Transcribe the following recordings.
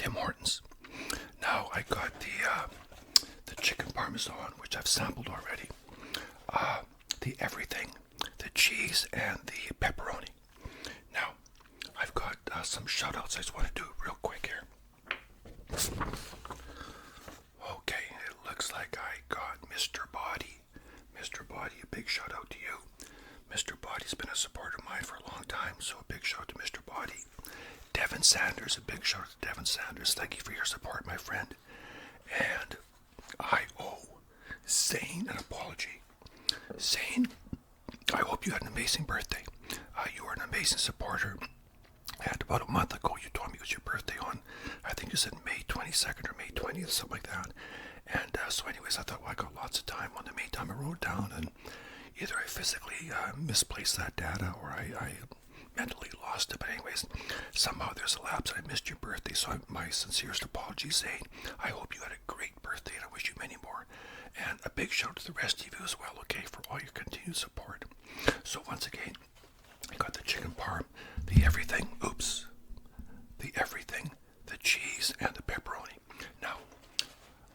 Tim Horton's. Now I got the chicken parmesan, which I've sampled already. The everything, the cheese, and the pepperoni. Now I've got some shout outs I just want to do real quick here. Okay, it looks like I got Mr. Body. Mr. Body, a big shout out to you. Mr. Body's been a supporter of mine for a long time, so a big shout out to Mr. Body. Devin Sanders, a big shout out to Devin Sanders. Thank you for your support, my friend. And I owe Zane an apology. Zane, I hope you had an amazing birthday. You were an amazing supporter. And about a month ago, you told me it was your birthday on, I think you said May 22nd or May 20th, something like that. And so anyways, I thought, well, I got lots of time. On the meantime, I wrote it down, and either I physically misplaced that data or I mentally lost it. But anyways, somehow there's a lapse and I missed your birthday. So my sincerest apologies, Zane. I hope you had a great birthday, and I wish you many more. And a big shout out to the rest of you as well, okay, for all your continued support. So once again, I got the chicken parm, the everything, the cheese, and the pepperoni. Now,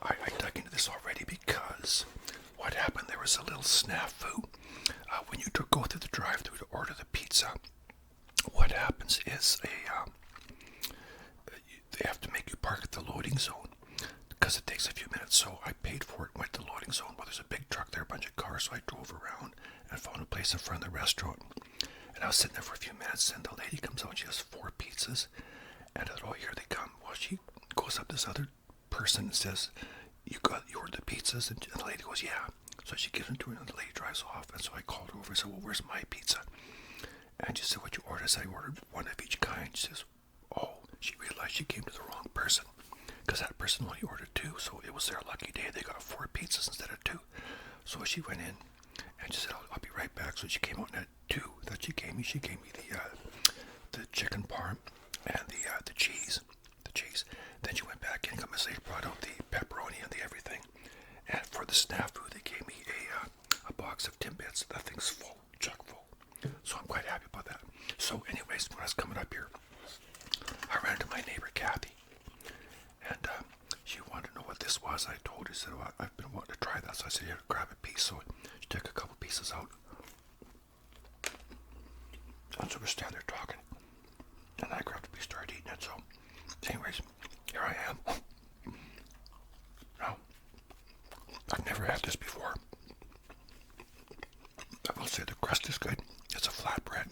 I dug into this already because what happened, there was a little snafu. When you go through the drive-thru to order the pizza, what happens is they have to make you park at the loading zone because it takes a few minutes. So I paid for it, went to the loading zone. Well, there's a big truck there, a bunch of cars, so I drove around and found a place in front of the restaurant. And I was sitting there for a few minutes, and the lady comes out, she has 4 pizzas, and I thought, oh, here they come. Well, she goes up to this other person and says, you ordered the pizzas? And the lady goes, yeah. So she gives them to her, and the lady drives off. And so I called her over and said, well, where's my pizza? And she said, what you ordered? I said, I ordered one of each kind. She says, oh, she realized she came to the wrong person, because that person only ordered 2, so it was their lucky day. They got 4 pizzas instead of 2. So she went in, and she said, I'll be right back. So she came out and had 2 that she gave me. She gave me the chicken parm and the cheese. Then she went back in, a couple minutes later, brought out the pepperoni and the everything. And for the snafu, they gave me a box of Timbits. That thing's full, chock full. So I'm quite happy about that. So anyways, when I was coming up here, I ran into my neighbor Kathy, and she wanted to know what this was. I told her, she said, well, I've been wanting to try that. So I said, here, grab a piece. So she took a couple pieces out. And so we're standing there talking, and I grabbed a piece, started eating it. So anyways, here I am. Now, I've never had this before. I will say the crust is good. It's a flatbread,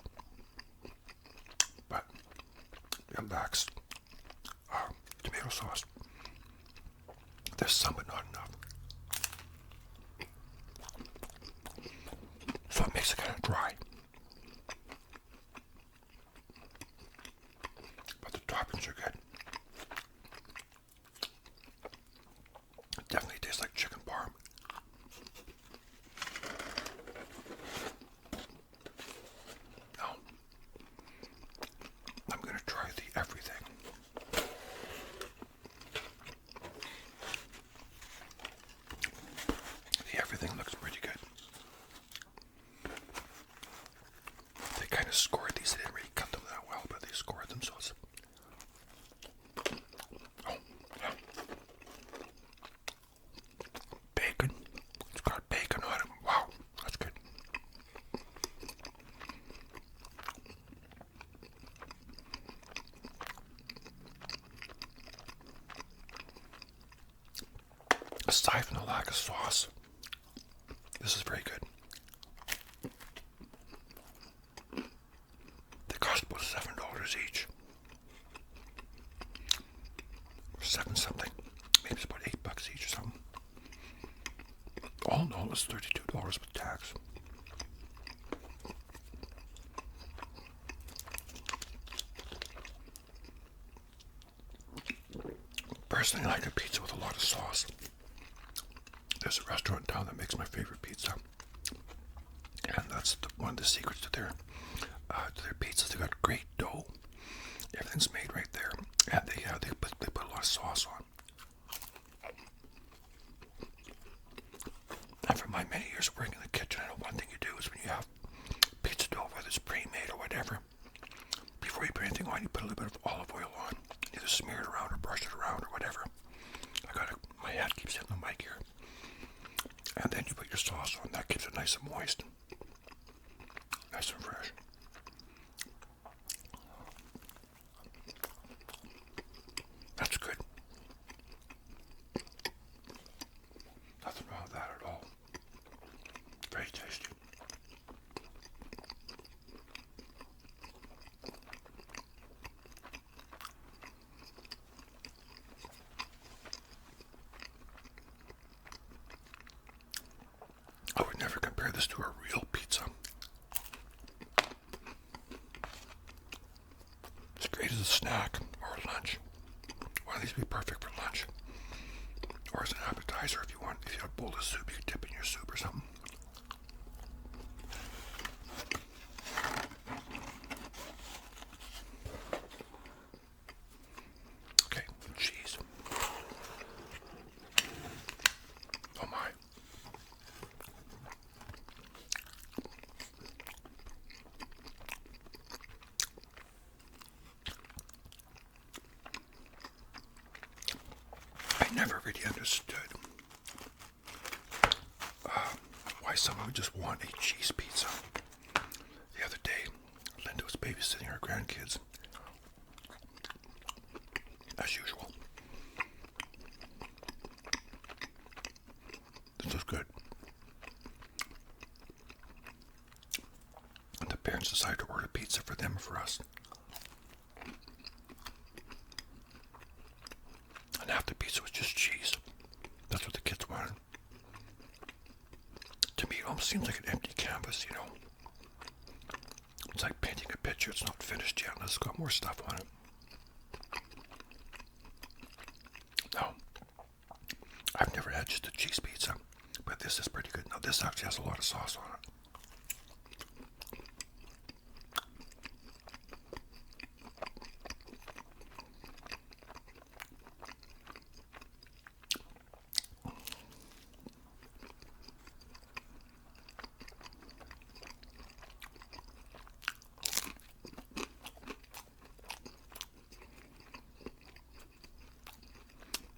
but it lacks tomato sauce. There's some, but not enough. So it makes it kind of dry. But the toppings are good. It definitely tastes like chicken parm. Now, I'm going to try the everything. The everything looks pretty good. They kind of scored these. They didn't really cut them that well, but they scored them, so it's... Oh, yeah. Bacon. It's got bacon on it. Wow, that's good. Aside from the lack of sauce, this is very good. They cost about $7 each. Or 7 something. Maybe it's about $8 each or something. All in all, it's $32 with tax. Personally, I like a pizza with a lot of sauce. There's a restaurant in town that makes my favorite pizza, and that's one of the secrets to their pizzas. They got great dough. Everything's made right there, and they put a lot of sauce on. And from my many years of working in the kitchen, I know one thing you do is when you have pizza dough, whether it's pre-made or whatever, before you put anything on, you put a little bit of olive oil on. either smear it around or brush it around or whatever. My hand keeps hitting the mic here. And then you put your sauce on. That keeps it nice and moist. Nice and fresh. That's good. Nothing wrong with that at all. Very tasty. I would never compare this to a real pizza. It's great as a snack or lunch. One of these would be perfect for lunch. Or as an appetizer if you want. If you have a bowl of soup, you can dip in your soup or something. Okay, cheese. Oh my. I never really understood why someone would just want a cheese pizza. The other day, Linda was babysitting her grandkids, as usual. This was good. And the parents decided to order pizza for them and for us. And half the pizza was just cheese. That's what the kids wanted. To me, it almost seems like an empty canvas, you know. It's like painting a picture. It's not finished yet unless it's got more stuff on it. No. I've never had just a cheese pizza, but this is pretty good. Now, this actually has a lot of sauce on it.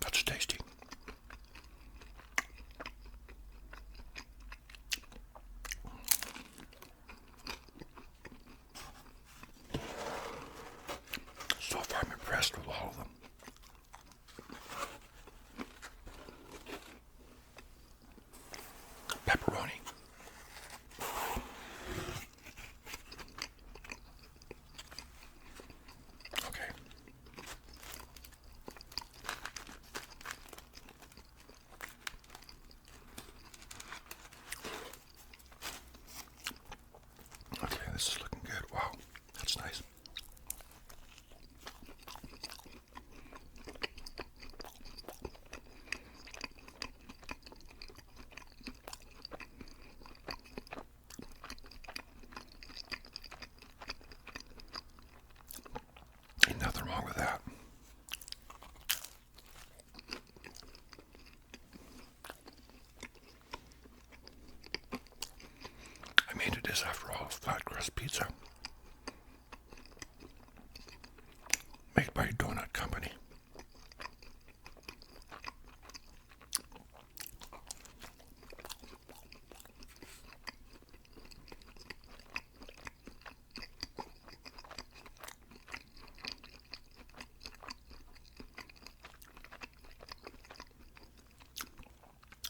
That's tasty. So far, I'm impressed with all of them. Pepperoni. Okay. Okay, this is looking good. Wow, that's nice. Ain't nothing wrong with that. I mean, it is, after all, a flat crust pizza made by a donut company.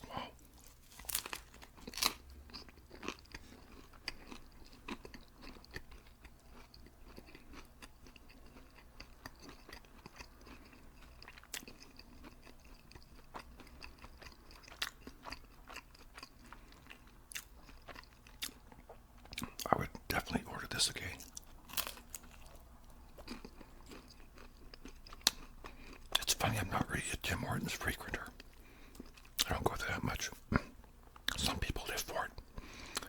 Wow. I would definitely order this again. It's funny, I'm not really a Tim Horton's frequenter. I don't go there that much. Some people live for it.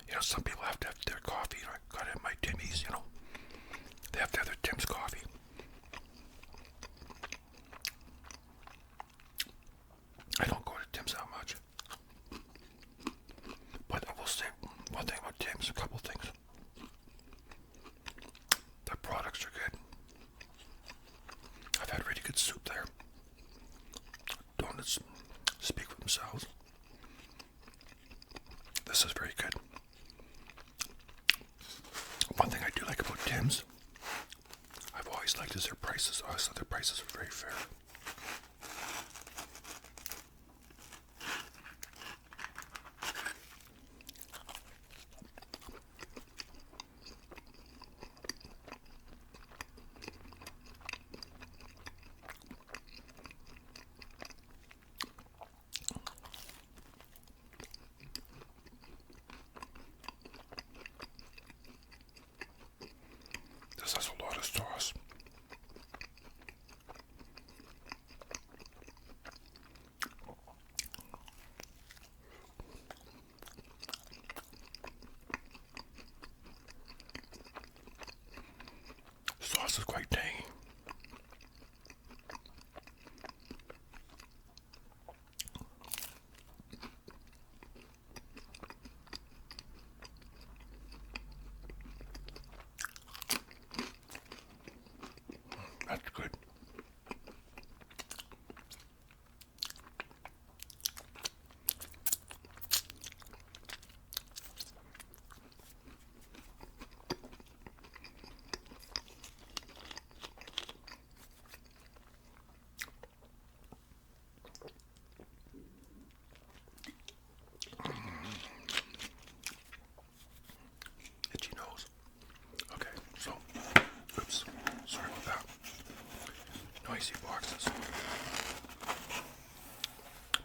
You know, some people have to have their coffee. I gotta have my Timmy's, you know. They have to have their Tim's coffee. I don't go to Tim's that much. But I will say one thing about Tim's, a couple things. Their products are good. I've had really good components speak for themselves. This is very good. One thing I do like about Tim's, I've always liked, is their prices. I thought their prices are very fair. This has a lot of sauce. Sauce is quite tangy. That's good. Itchy nose. Okay, so, oops, sorry about that. Noisy boxes.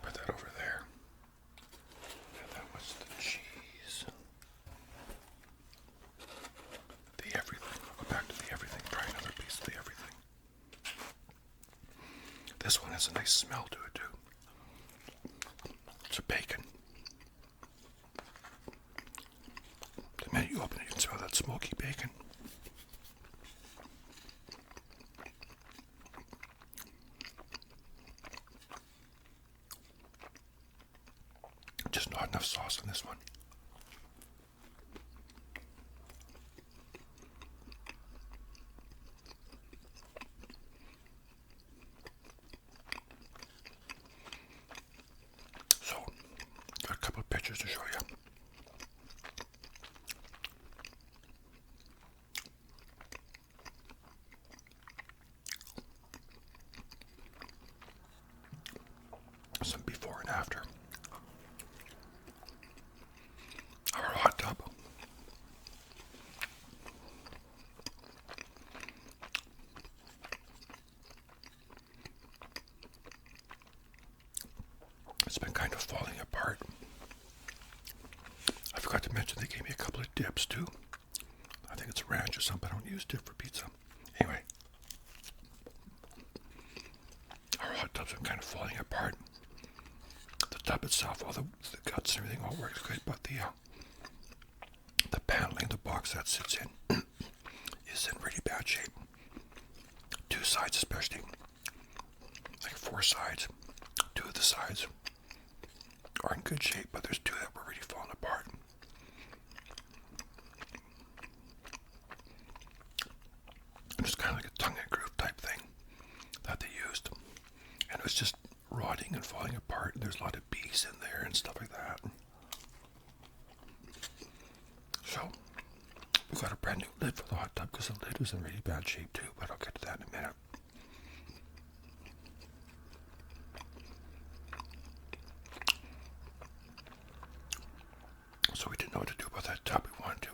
Put that over there. And that was the cheese. The everything. I'll go back to the everything. Try another piece of the everything. This one has a nice smell to it too. It's a bacon. The minute you open it, you can smell that smoky bacon. Just not enough sauce in this one. So, got a couple of pictures to show you. Some before and after. Our hot tub. It's been kind of falling apart. I forgot to mention they gave me a couple of dips too. I think it's ranch or something. I don't use dip for pizza. Anyway, our hot tub's been kind of falling apart. The tub itself, all the guts and everything all works good, but the paneling, the box that sits in, is in really bad shape. Two sides especially, like four sides. Two of the sides are in good shape, but there's two that were really falling apart. And it's kind of like a tongue and groove type thing that they used. And it was just rotting and falling apart, and there's a lot of bees in there and stuff like that. So, we got a brand new lid for the hot tub because the lid was in really bad shape too, but I'll get to that in a minute. So we didn't know what to do about that tub. We wanted to,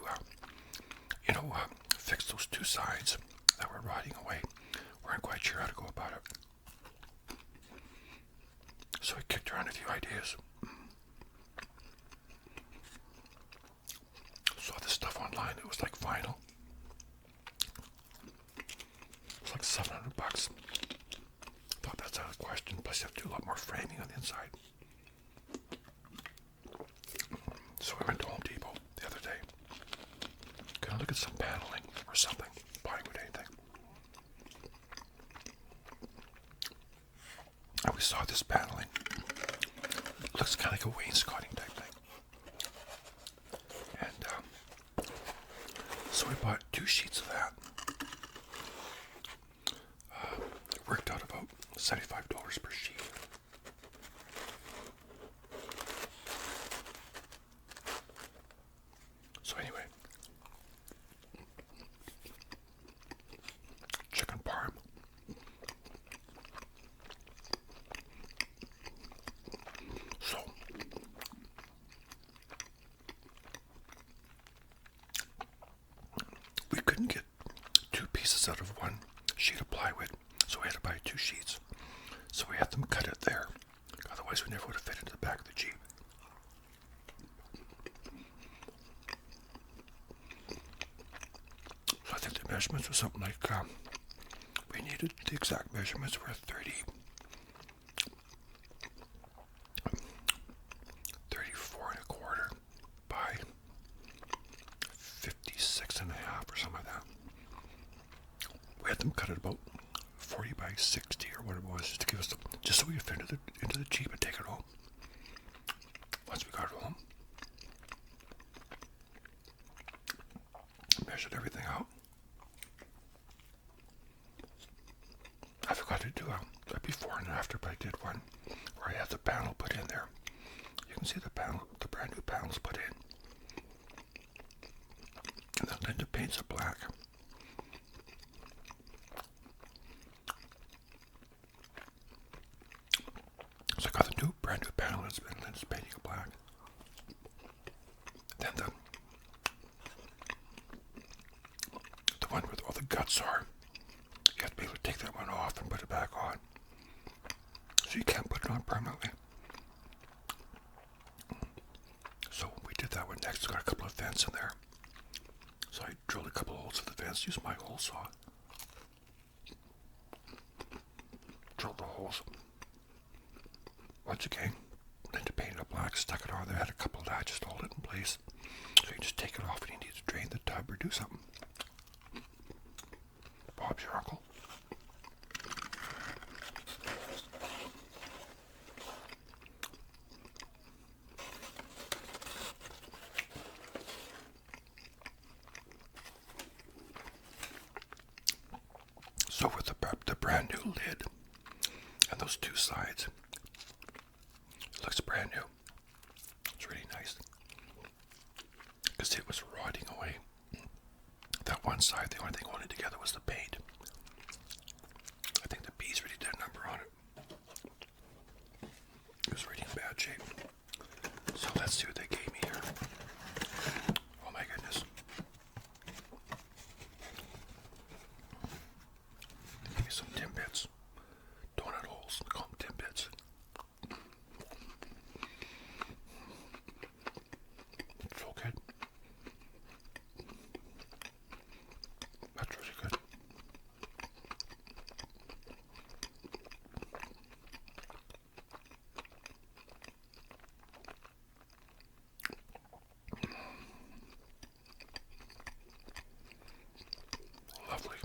fix those two sides that were rotting away. We weren't quite sure how to go about it. So we kicked around a few ideas. Saw this stuff online. It was like vinyl. It was like $700. Thought that's out of the question. Plus you have to do a lot more framing on the inside. So we went to Home Depot the other day. Gonna look at some paneling or something. Buying with anything. And we saw this paneling. It looks kind of like a wainscoting type thing. And so we bought 2 sheets of that. It worked out about $75 per sheet. couldn't get two pieces out of one sheet of plywood, so we had to buy two sheets. So we had them cut it there. Otherwise, we never would have fit into the back of the Jeep. So I think the measurements were something like, we needed the exact measurements were 34 and a quarter by 56 and a half or something like that. We had them cut it about 40 by 60 or what it was, just to give us just so we could fit into the Jeep and take it home. Once we got it home, measured everything out. I forgot to do a before and after, but I did one where I had the panel put in there. You can see the panel, the brand new panels put in. And then Linda paints it black. So I got the brand new panel and Linda's painting it black. Then the one where all the guts are, you have to be able to take that one off and put it back on. So you can't put it on permanently. So we did that one next. Got a couple of vents in there. So I drilled a couple of holes for the vents, used my hole saw. Drilled the holes. Once again, then to paint it black, stuck it on there, had a couple of that, just hold it in place. So you can just take it off when you need to drain the tub or do something. Bob's your uncle. So with the brand new lid and those two sides, it looks brand new. It's really nice. Because it was rotting away. That one side, the only thing holding together was the paint. I think the bees really did a number on it. It was really in bad shape. So let's see what they gave me here. Oh my goodness. They gave me some Timbits. Donut holes. They call them Timbits. So good. That's really good. Lovely.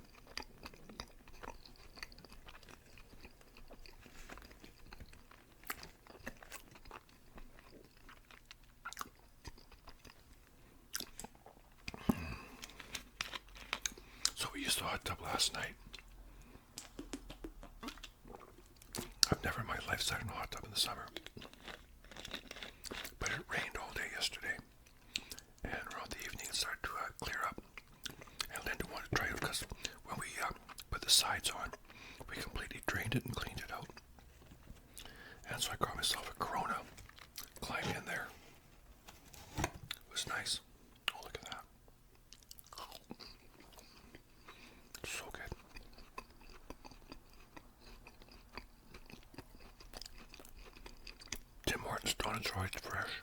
So we used the hot tub last night. I've never in my life sat in a hot tub in the summer. But it rained all day yesterday. And around the evening it started to clear up. And Linda wanted to try it because when we put the sides on, we completely drained it and cleaned it out. And so I got myself a Corona, climbed in there. It was nice. Oh, look at that. So good. Tim Horton'S donuts are always fresh.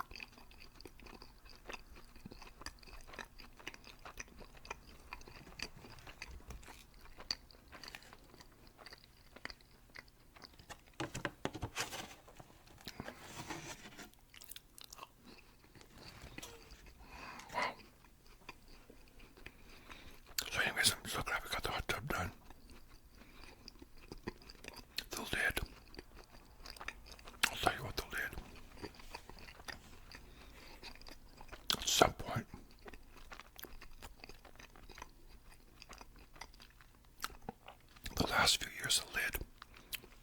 Wow. So anyways, I'm so glad we got the hot tub done. The lid. I'll tell you what, the lid. At some point, the last few years, the lid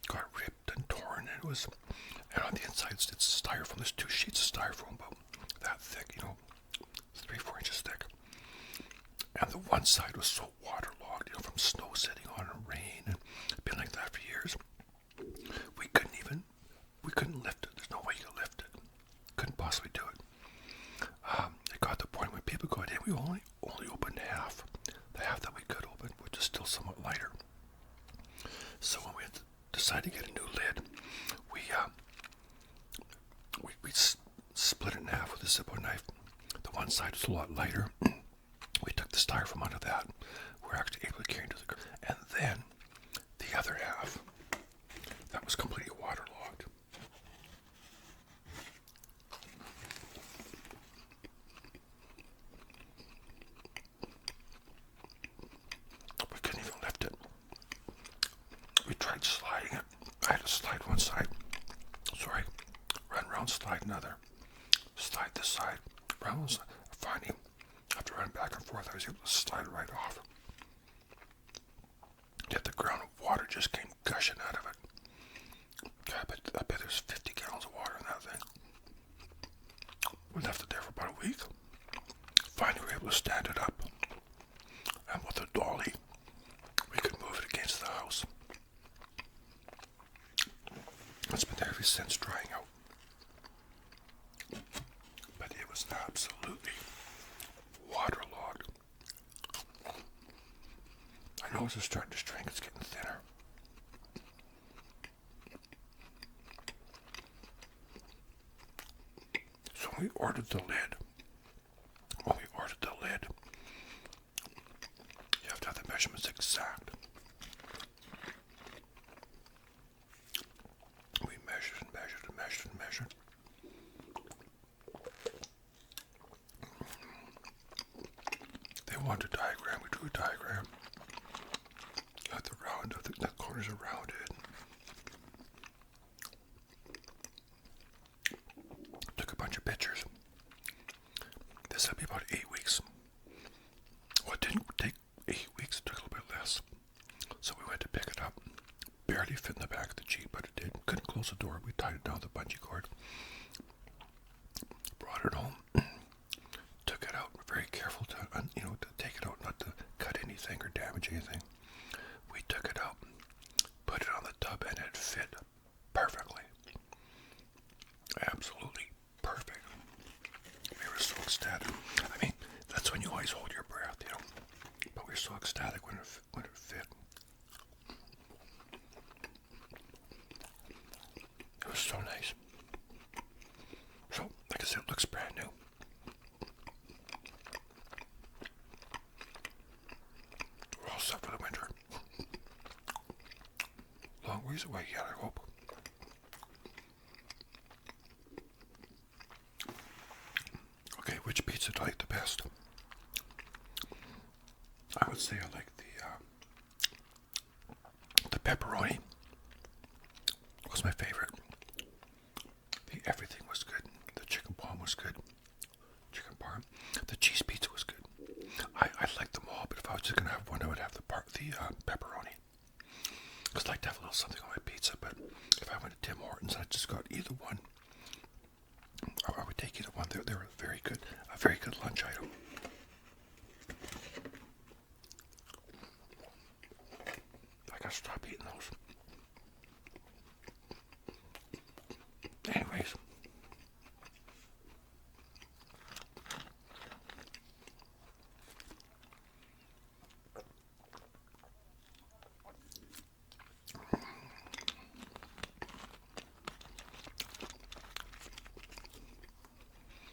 got ripped and torn. And on the inside, it's styrofoam. There's two sheets of styrofoam about that thick, 3-4 inches thick. And the one side was so waterlogged, from snow sitting on and rain, and it's been like that for years. We couldn't lift it. There's no way you could lift it. Couldn't possibly do it. It got to the point when people got in, we only opened half. The half decided to get a new lid. We split it in half with a Zippo knife. The one side was a lot lighter. We took the styrofoam out of that. We're actually able to carry it to the... And then the other half, that was completely waterlogged. We couldn't even lift it. We tried sliding it. I had to slide one side. Sorry. Run around, slide another. Slide this side. Run one side. Finally, after running back and forth, I was able to slide it right off. Yet the ground water just came gushing out of it. I bet there's 50 gallons of water in that thing. We left it there for about a week. Finally, we were able to stand it up. And with a dolly, we could move it against the house. It's been there ever since, drying out. But it was absolutely waterlogged. I know it's starting to shrink, it's getting thinner. So when we ordered the lid, you have to have the measurements exact. We measured and measured and measured and measured. They wanted a diagram, we drew a diagram. Got the round of the corners are rounded. Took a bunch of pictures. This took me about 8 weeks. Well, it didn't take 8 weeks, it took a little bit less. So we went to pick it up. Barely fit in the back of the Jeep, but it did. Couldn't close the door. We tied it down with a bungee cord. Brought it home. Took it out. Very careful to take it out, not to cut anything or damage anything. We took it out, put it on the tub, and it fit perfectly. Absolutely perfect. We were so ecstatic. I mean, that's when you always hold your breath, But we were so ecstatic when it fit. It was so nice. So, like I said, it looks brand new. We're all set for the winter. Long ways away yet, I hope. Okay, which pizza do I like the best? I would say I like the pepperoni. Was my favorite. Everything was good. The chicken parm was good. The cheese pizza was good. I like them all, but if I was just gonna have one, I would have the pepperoni. Because I like to have a little something on my pizza, but if I went to Tim Horton's, I just got either one. I would take either one. They were a very good lunch item. I gotta stop eating those. Anyways.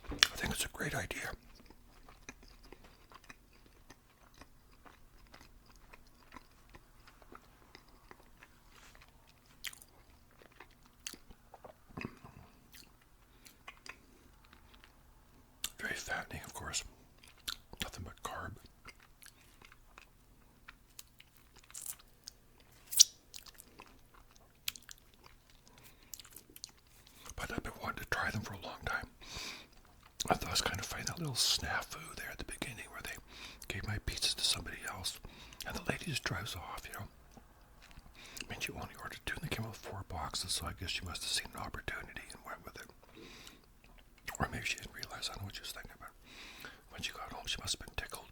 I think it's a great idea. Very fattening, of course. Nothing but carb. But I've been wanting to try them for a long time. I thought it was kind of funny, that little snafu there at the beginning where they gave my pizzas to somebody else. And the lady just drives off, I mean, she only ordered 2 and they came out with 4 boxes, so I guess she must have seen an opportunity and went with it. Or maybe she didn't realize, I don't know what she was thinking about. When she got home, she must have been tickled.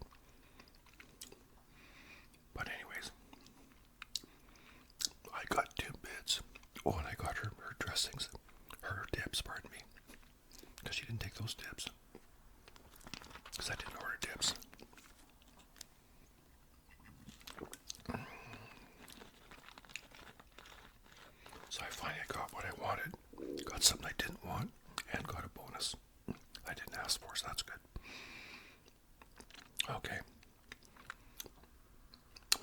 But anyways, I got 2 bits. Oh, and I got her dressings, her dips, pardon me. Because she didn't take those dips. Because I didn't order dips. So I finally got what I wanted, got something I didn't want, and got a bonus I didn't ask for, so that's good. Okay.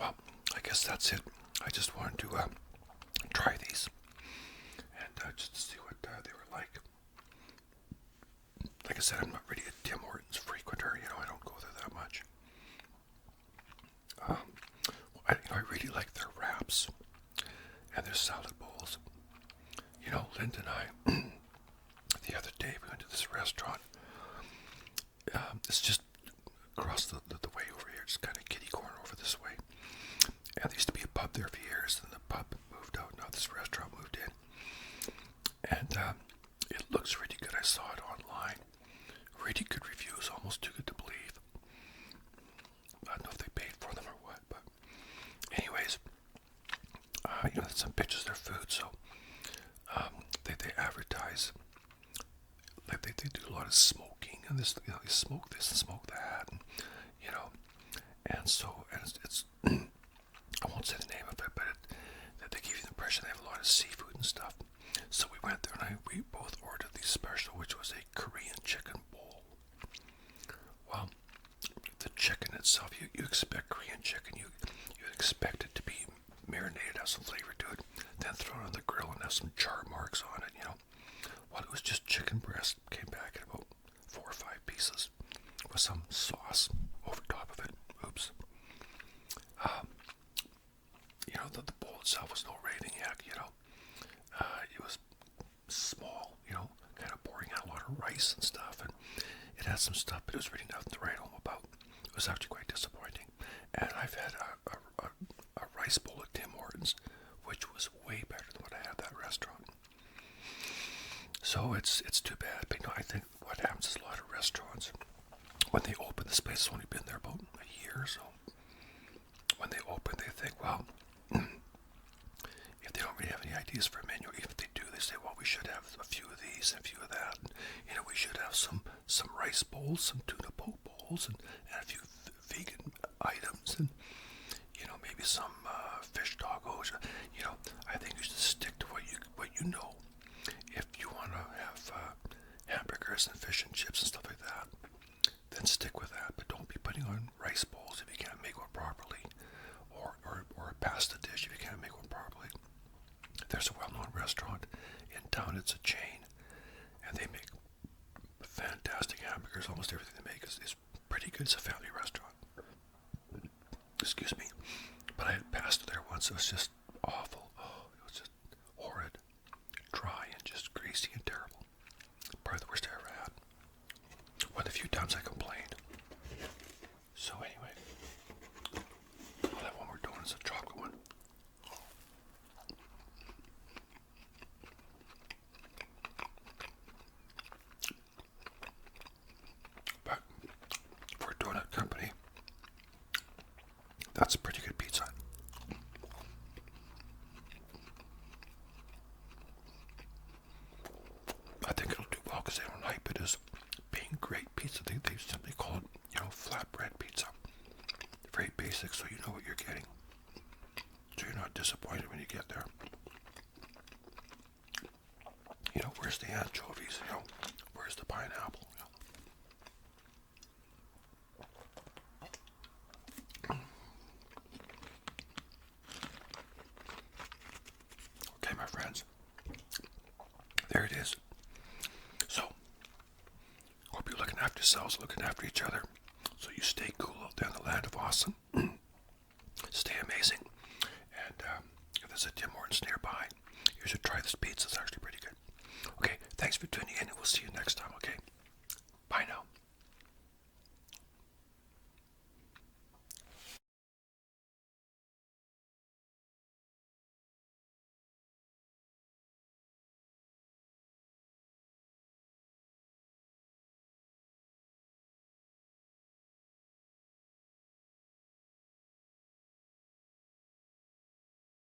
Well, I guess that's it. I just wanted to try these and just to see what they were like. Like I said, I'm not really a Tim Hortons frequenter. I don't go there that much. I really like their wraps and their salad bowls. Linda and I, the other day, we went to this restaurant. It's just across the way over here, just kind of kitty corner over this way. And there used to be a pub there for years, and the pub moved out. Now this restaurant moved in. And it looks really good. I saw it online. Really good reviews, almost too good to believe. I don't know if they paid for them or what, but anyways, there's some pictures of their food, so they advertise. Like they do a lot of smoking, and this, they smoke this and smoke that, and it's I won't say the name of it, but they give you the impression they have a lot of seafood and stuff. So we went there and we both ordered the special, which was a Korean chicken bowl. Well, the chicken itself, you expect Korean chicken, you expect it to be marinated, have some flavor to it, then throw it on the grill and have some char marks on it, Well, it was just chicken breast, came back in about 4 or 5 pieces with some sauce over top of it. Oops. The bowl itself was no raving yak, it was small, kind of pouring out a lot of rice and stuff, and it had some stuff, but it was really nothing to write home about. It was actually quite disappointing. And I've had a rice bowl at Tim Hortons, which was way better than what I had at that restaurant. So it's too bad, but I think what happens is a lot of restaurants, when they open, this place has only been there about a year or so. When they open, they think, well, if they don't really have any ideas for a menu, even if they do, they say, well, we should have a few of these and a few of that. And, we should have some rice bowls, some tuna poke bowls, and a few vegan items, and maybe some fish tacos. I think you should stick to what you know. If you want to have hamburgers and fish and chips and stuff like that, then stick with that. But don't be putting on rice bowls if you can't make one properly, or a pasta dish if you can't make one properly. There's a well-known restaurant in town. It's a chain, and they make fantastic hamburgers. Almost everything they make is pretty good. It's a family restaurant. Excuse me. But I had pasta there once. It was just awful. Oh, it was just horrid. Dry and just greasy and terrible. Probably the worst I ever had. One of the few times I complained. So anyway, I'll have one more donut. It's a chocolate one. But for a donut company, that's a pretty good pizza. I think it'll do well because they don't hype it as being great pizza. They simply call it, flatbread pizza. Very basic, so you know what you're getting. So you're not disappointed when you get there. Where's the anchovies? Where's the pineapple? Okay, my friends. There it is. So, hope you're looking after yourselves, looking after each other, so you stay cool out there in the land of awesome. Stay amazing. And if there's a Tim Hortons nearby, you should try this pizza. It's actually pretty good. Okay, thanks for tuning in, and we'll see you next time, okay? Bye now.